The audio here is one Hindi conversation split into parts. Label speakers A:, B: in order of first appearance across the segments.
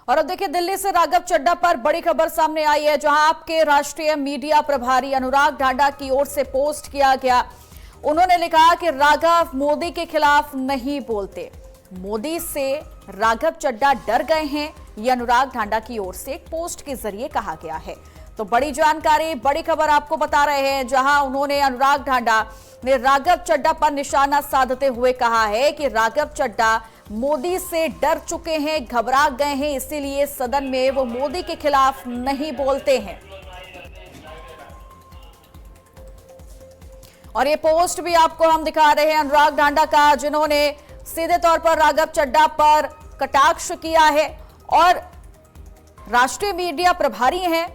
A: और अब देखिए दिल्ली से राघव चड्ढा पर बड़ी खबर सामने आई है, जहां आपके राष्ट्रीय मीडिया प्रभारी अनुराग ढांडा की ओर से पोस्ट किया गया। उन्होंने लिखा कि राघव मोदी के खिलाफ नहीं बोलते, मोदी से राघव चड्ढा डर गए हैं। ये अनुराग ढांडा की ओर से एक पोस्ट के जरिए कहा गया है। तो बड़ी जानकारी, बड़ी खबर आपको बता रहे हैं, जहां उन्होंने अनुराग ढांडा ने राघव चड्ढा पर निशाना साधते हुए कहा है कि राघव चड्ढा मोदी से डर चुके हैं, घबरा गए हैं, इसीलिए सदन में वो मोदी के खिलाफ नहीं बोलते हैं। और ये पोस्ट भी आपको हम दिखा रहे हैं अनुराग ढांडा का, जिन्होंने सीधे तौर पर राघव चड्ढा पर कटाक्ष किया है और राष्ट्रीय मीडिया प्रभारी हैं।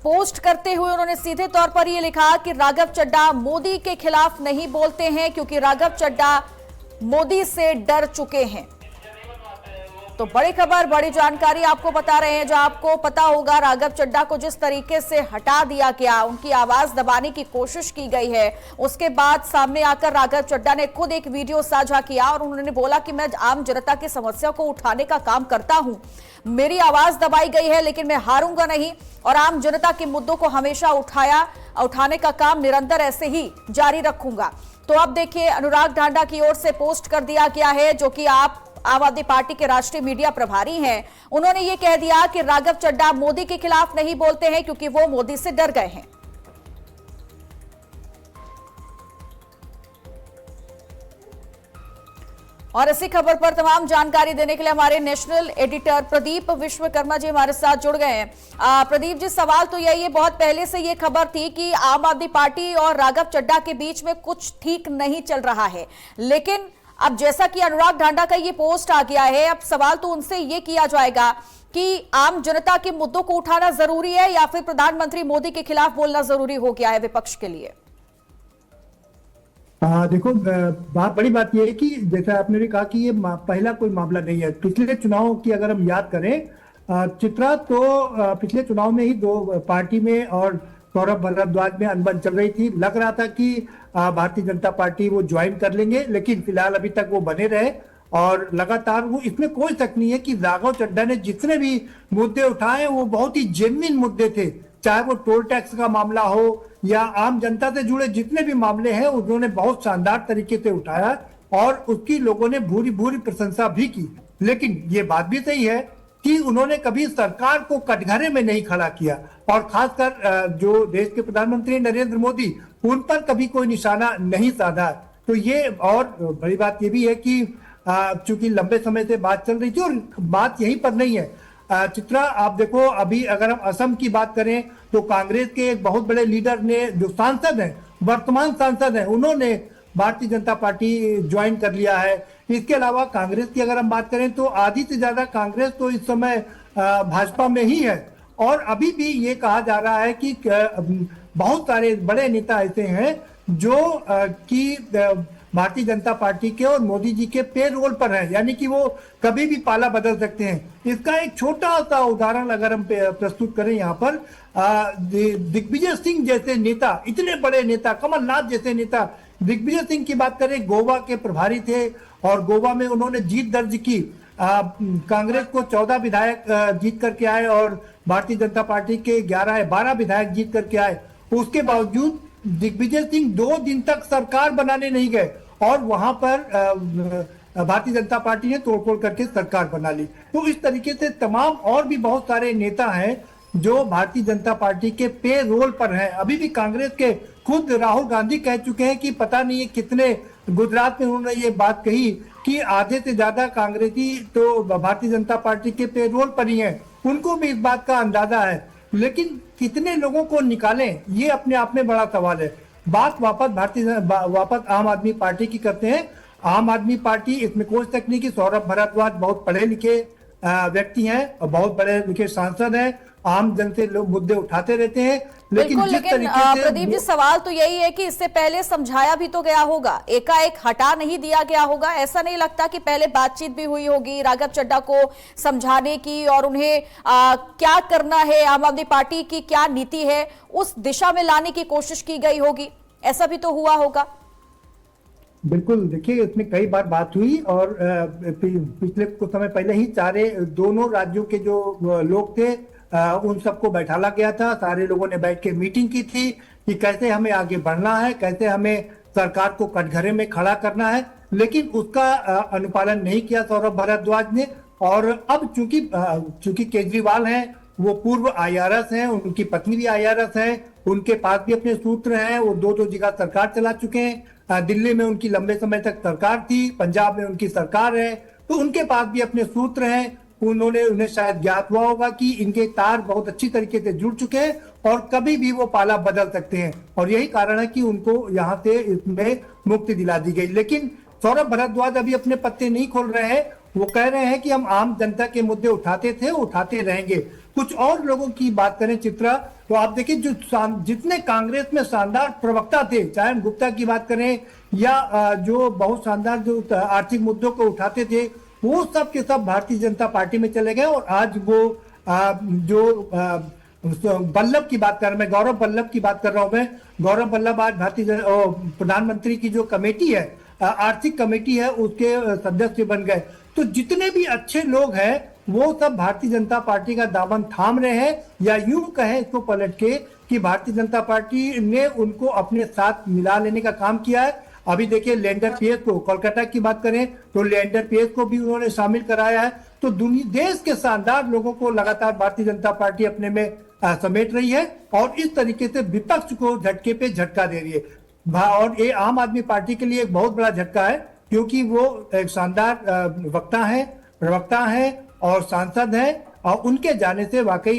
A: पोस्ट करते हुए उन्होंने सीधे तौर पर यह लिखा कि राघव चड्ढा मोदी के खिलाफ नहीं बोलते हैं क्योंकि राघव चड्ढा मोदी से डर चुके हैं। तो बड़ी खबर, बड़ी जानकारी आपको बता रहे हैं। जो आपको पता होगा, राघव चड्ढा को जिस तरीके से हटा दिया गया, उनकी आवाज दबाने की कोशिश की गई है, उसके बाद सामने आकर राघव चड्ढा ने खुद एक वीडियो साझा किया और उन्होंने बोला कि मैं आम जनता की समस्या को उठाने का काम करता हूं, मेरी आवाज दबाई गई है लेकिन मैं हारूंगा नहीं और आम जनता के मुद्दों को हमेशा उठाने का काम निरंतर ऐसे ही जारी रखूंगा। तो अब देखिए अनुराग ढांडा की ओर से पोस्ट कर दिया गया है, जो कि आप आम आदमी पार्टी के राष्ट्रीय मीडिया प्रभारी हैं। उन्होंने ये कह दिया कि राघव चड्ढा मोदी के खिलाफ नहीं बोलते हैं क्योंकि वो मोदी से डर गए हैं। और इसी खबर पर तमाम जानकारी देने के लिए हमारे नेशनल एडिटर प्रदीप विश्वकर्मा जी हमारे साथ जुड़ गए हैं। प्रदीप जी, सवाल तो यही है, बहुत पहले से ये खबर थी कि आम आदमी पार्टी और राघव चड्ढा के बीच में कुछ ठीक नहीं चल रहा है, लेकिन अब जैसा कि अनुराग ढांडा का ये पोस्ट आ गया है, अब सवाल तो उनसे ये किया जाएगा कि आम जनता के मुद्दों को उठाना जरूरी है या फिर प्रधानमंत्री मोदी के खिलाफ बोलना जरूरी हो गया है विपक्ष के लिए?
B: देखो, बड़ी बात यह है कि जैसा आपने भी कहा कि ये पहला कोई मामला नहीं है। पिछले चुनाव की अगर हम याद करें चित्रा, तो पिछले चुनाव में ही दो पार्टी में और सौरभ भारद्वाज में अनबन चल रही थी। लग रहा था कि भारतीय जनता पार्टी वो ज्वाइन कर लेंगे, लेकिन फिलहाल अभी तक वो बने रहे और लगातार वो, इसमें कोई शक नहीं है कि राघव चड्ढा ने जितने भी मुद्दे उठाए वो बहुत ही जेन्युइन मुद्दे थे, चाहे वो टोल टैक्स का मामला हो या आम जनता से जुड़े जितने भी मामले हैं, उन्होंने बहुत शानदार तरीके से उठाया और उसकी लोगों ने भूरी भूरी प्रशंसा भी की। लेकिन ये बात भी सही है कि उन्होंने कभी सरकार को कटघरे में नहीं खड़ा किया और खासकर जो देश के प्रधानमंत्री नरेंद्र मोदी, उन पर कभी कोई निशाना नहीं साधा। तो ये, और बड़ी बात ये भी है कि चूंकि लंबे समय से बात चल रही थी और बात यहीं पर नहीं है। चित्रा, आप देखो, अभी अगर हम असम की बात करें तो कांग्रेस के एक बहुत बड़े लीडर ने, जो सांसद हैं, वर्तमान सांसद हैं, उन्होंने भारतीय जनता पार्टी ज्वाइन कर लिया है। इसके अलावा कांग्रेस की अगर हम बात करें तो आधी से ज्यादा कांग्रेस तो इस समय भाजपा में ही है और अभी भी ये कहा जा रहा है कि बहुत सारे बड़े नेता ऐसे हैं जो कि भारतीय जनता पार्टी के और मोदी जी के पे रोल पर है, यानी कि वो कभी भी पाला बदल सकते हैं। इसका एक छोटा सा उदाहरण अगर हम प्रस्तुत करें यहाँ पर, दिग्विजय सिंह जैसे नेता, इतने बड़े नेता, कमलनाथ जैसे नेता, दिग्विजय सिंह की बात करें, गोवा के प्रभारी थे और गोवा में उन्होंने जीत दर्ज की। कांग्रेस को 14 विधायक जीत करके आए और भारतीय जनता पार्टी के 12 विधायक जीत करके आए। उसके बावजूद दिग्विजय सिंह 2 दिन तक सरकार बनाने नहीं गए और वहां पर भारतीय जनता पार्टी ने तोड़फोड़ करके सरकार बना ली। तो इस तरीके से तमाम और भी बहुत सारे नेता हैं जो भारतीय जनता पार्टी के पे रोल पर हैं। अभी भी कांग्रेस के खुद राहुल गांधी कह चुके हैं कि पता नहीं कितने, गुजरात में उन्होंने ये बात कही कि आधे से ज्यादा कांग्रेसी तो भारतीय जनता पार्टी के पे रोल पर ही हैं। उनको भी इस बात का अंदाजा है, लेकिन कितने लोगों को निकालें, ये अपने आप में बड़ा सवाल है। बात वापस आम आदमी पार्टी की करते हैं। आम आदमी पार्टी, इसमें कोई शक नहीं कि सौरभ भारद्वाज बहुत पढ़े लिखे व्यक्ति हैं और बहुत बड़े लिखे सांसद हैं, आम जन से लोग मुद्दे उठाते रहते हैं। लेकिन
A: प्रदीप जी, सवाल तो यही है कि इससे पहले समझाया भी तो गया होगा, एकाएक हटा नहीं दिया गया होगा। ऐसा नहीं लगता कि पहले बातचीत भी हुई होगी राघव चड्ढा को समझाने की और उन्हें क्या करना है, आम आदमी पार्टी की क्या नीति है, उस दिशा में लाने की कोशिश की गई होगी? ऐसा भी तो हुआ होगा।
B: बिल्कुल, देखिए इसमें कई बार बात हुई और पिछले कुछ समय पहले ही दोनों राज्यों के जो लोग थे उन सबको बैठाला गया था। सारे लोगों ने बैठ के मीटिंग की थी कि कैसे हमें आगे बढ़ना है, कैसे हमें सरकार को कटघरे में खड़ा करना है, लेकिन उसका अनुपालन नहीं किया सौरभ भारद्वाज ने। और अब चूंकि केजरीवाल हैं, वो पूर्व IRS हैं, उनकी पत्नी भी IRS है, उनके पास भी अपने सूत्र हैं, वो दो जगह सरकार चला चुके हैं। दिल्ली में उनकी लंबे समय तक सरकार थी, पंजाब में उनकी सरकार है, तो उनके पास भी अपने सूत्र हैं। उन्हें शायद ज्ञात हुआ होगा कि इनके तार बहुत अच्छी तरीके से जुड़ चुके हैं और कभी भी वो पाला बदल सकते हैं, और यही कारण है कि उनको यहाँ से इसमें मुक्ति दिला दी गई। लेकिन सौरभ भारद्वाज अभी अपने पत्ते नहीं खोल रहे हैं। वो कह रहे हैं कि हम आम जनता के मुद्दे उठाते थे, उठाते रहेंगे। कुछ और लोगों की बात करें चित्रा, तो आप देखिए जितने कांग्रेस में शानदार प्रवक्ता थे, चाहे हम गुप्ता की बात करें या जो बहुत शानदार जो आर्थिक मुद्दों को उठाते थे, वो सब के सब भारतीय जनता पार्टी में चले गए। और आज वो वल्लभ की बात कर रहा हूं मैं, गौरव वल्लभ की बात कर रहा हूं मैं। गौरव वल्लभ आज प्रधानमंत्री की जो कमेटी है, आर्थिक कमेटी है, उसके सदस्य बन गए। तो जितने भी अच्छे लोग हैं वो सब भारतीय जनता पार्टी का दामन थाम रहे हैं, या यूं कहें इसको पलट के कि भारतीय जनता पार्टी ने उनको अपने साथ मिला लेने का काम किया है। अभी देखिए लेंडर पेस को, कोलकाता की बात करें तो लेंडर पेस को भी उन्होंने शामिल कराया है। तो देश के शानदार लोगों को लगातार भारतीय जनता पार्टी अपने में समेट रही है और इस तरीके से विपक्ष को झटके पे झटका दे रही है। और ये आम आदमी पार्टी के लिए एक बहुत बड़ा झटका है, क्योंकि वो एक शानदार वक्ता है, प्रवक्ता है और सांसद है, और उनके जाने से वाकई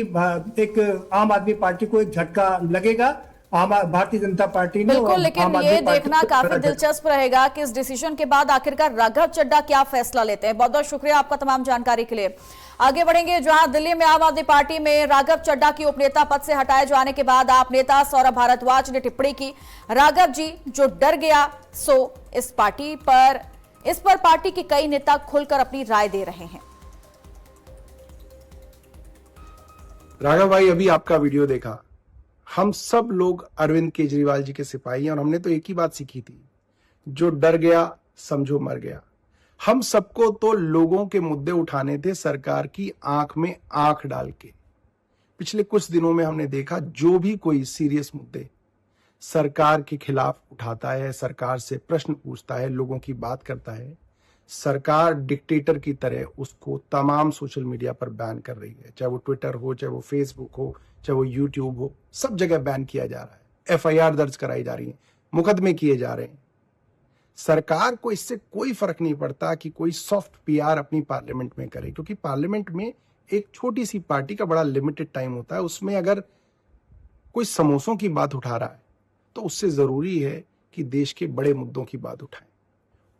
B: एक आम आदमी पार्टी को एक झटका लगेगा। भारतीय जनता पार्टी ने
A: बिल्कुल, लेकिन ये देखना काफी दिलचस्प रहेगा कि इस डिसीजन के बाद आखिरकार राघव चड्ढा क्या फैसला लेते हैं। बहुत बहुत शुक्रिया आपका तमाम जानकारी के लिए। आगे बढ़ेंगे, जहां दिल्ली में आम आदमी पार्टी में राघव चड्ढा की उपनेता पद से हटाए जाने के बाद आप नेता सौरभ भारद्वाज ने टिप्पणी की, राघव जी जो डर गया सो इस पर पार्टी के कई नेता खुलकर अपनी राय दे रहे हैं।
C: राघव भाई, अभी आपका वीडियो देखा, हम सब लोग अरविंद केजरीवाल जी के सिपाही हैं और हमने तो एक ही बात सीखी थी, जो डर गया समझो मर गया। हम सबको तो लोगों के मुद्दे उठाने थे, सरकार की आंख में आंख डाल के। पिछले कुछ दिनों में हमने देखा, जो भी कोई सीरियस मुद्दे सरकार के खिलाफ उठाता है, सरकार से प्रश्न पूछता है, लोगों की बात करता है, सरकार डिक्टेटर की तरह उसको तमाम सोशल मीडिया पर बैन कर रही है। चाहे वो ट्विटर हो, चाहे वो फेसबुक हो, चाहे वो यूट्यूब हो, सब जगह बैन किया जा रहा है। FIR दर्ज कराई जा रही है, मुकदमे किए जा रहे हैं। सरकार को इससे कोई फर्क नहीं पड़ता कि कोई सॉफ्ट PR अपनी पार्लियामेंट में करे, क्योंकि पार्लियामेंट में एक छोटी सी पार्टी का बड़ा लिमिटेड टाइम होता है। उसमें अगर कोई समोसों की बात उठा रहा है तो उससे जरूरी है कि देश के बड़े मुद्दों की बात उठाएं।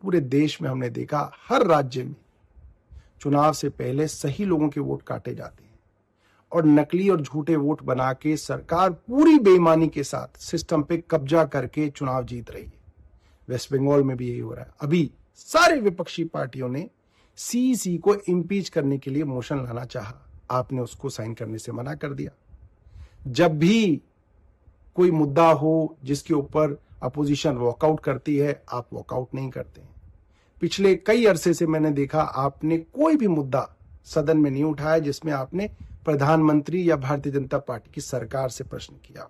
C: पूरे देश में हमने देखा, हर राज्य में चुनाव से पहले सही लोगों के वोट काटे जाते हैं और नकली और झूठे वोट बना के सरकार पूरी बेईमानी के साथ सिस्टम पे कब्जा करके चुनाव जीत रही है। वेस्ट बंगाल में भी यही हो रहा है। अभी सारे विपक्षी पार्टियों ने CEC को इम्पीच करने के लिए मोशन लाना चाहा, आपने उसको साइन करने से मना कर दिया। जब भी कोई मुद्दा हो जिसके ऊपर अपोजिशन वॉकआउट करती है, आप वॉकआउट नहीं करते हैं। पिछले कई अरसे से मैंने देखा, आपने कोई भी मुद्दा सदन में नहीं उठाया जिसमें आपने प्रधानमंत्री या भारतीय जनता पार्टी की सरकार से प्रश्न किया।